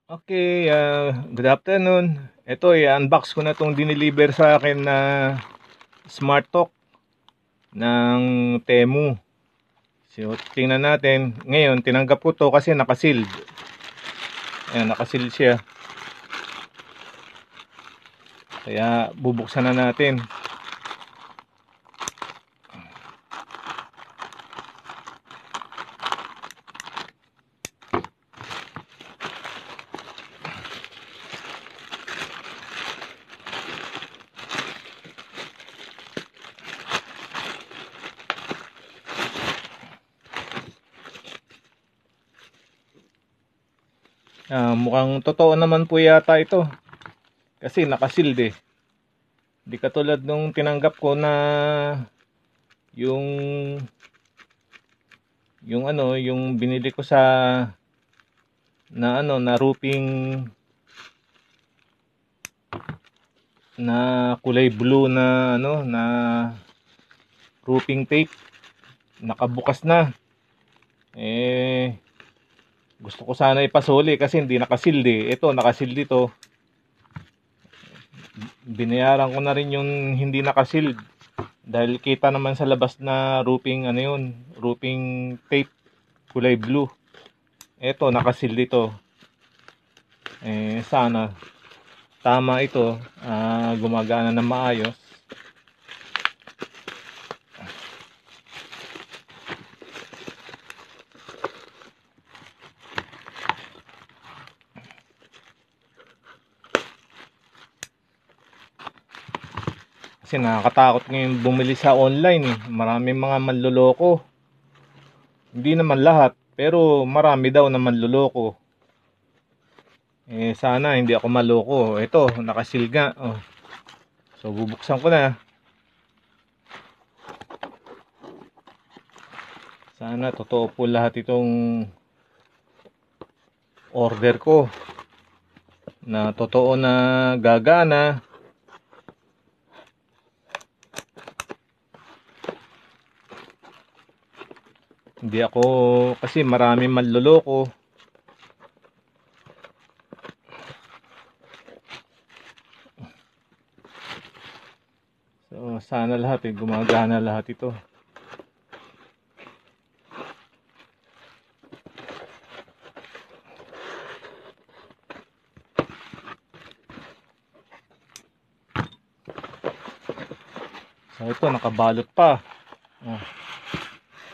Okay, good afternoon. Ito, i-unbox ko na itong dineliver sa akin na Smart Talk ng Temu. So, tingnan natin. Ngayon, tinanggap ko to kasi nakasealed. Ayan, nakasealed siya. Kaya, bubuksan na natin. Mukhang totoo naman po yata ito. Kasi nakasealed eh. Di katulad nung tinanggap ko na yung binili ko sa na roofing na kulay blue na na roofing tape, nakabukas na. Gusto ko sana ipasuli kasi hindi nakasealed eh. Ito nakasealed dito. Binayaran ko na rin yung hindi nakasealed dahil kita naman sa labas na roofing roofing tape kulay blue. Ito nakasealed dito. Sana tama ito, gumagana na maayos. Kasi nakakatakot ngayon bumili sa online eh. Maraming mga manloloko. Hindi naman lahat, pero marami daw na manloloko. Sana hindi ako maloko. Ito, nakasil nga. Oh. So bubuksan ko na. Sana totoo po lahat itong order ko. Na totoo na gagana. Hindi ako, kasi marami manloloko. So sana lahat gumagana lahat ito. So ito nakabalot pa.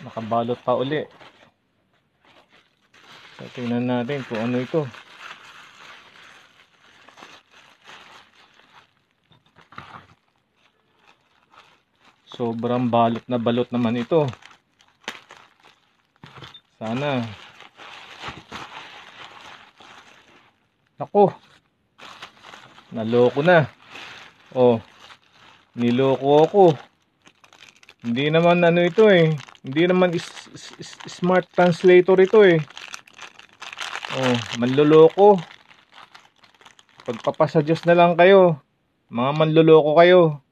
Nakabalot pa uli. So tingnan natin kung ano ito. Sobrang balot na balot naman ito. Sana. Ako. Naloko na. Oh. Niloko ako. Hindi naman ito eh. Hindi naman smart translator ito eh. Oh, manloloko. Pagpapasa Diyos na lang kayo. Mga manloloko kayo.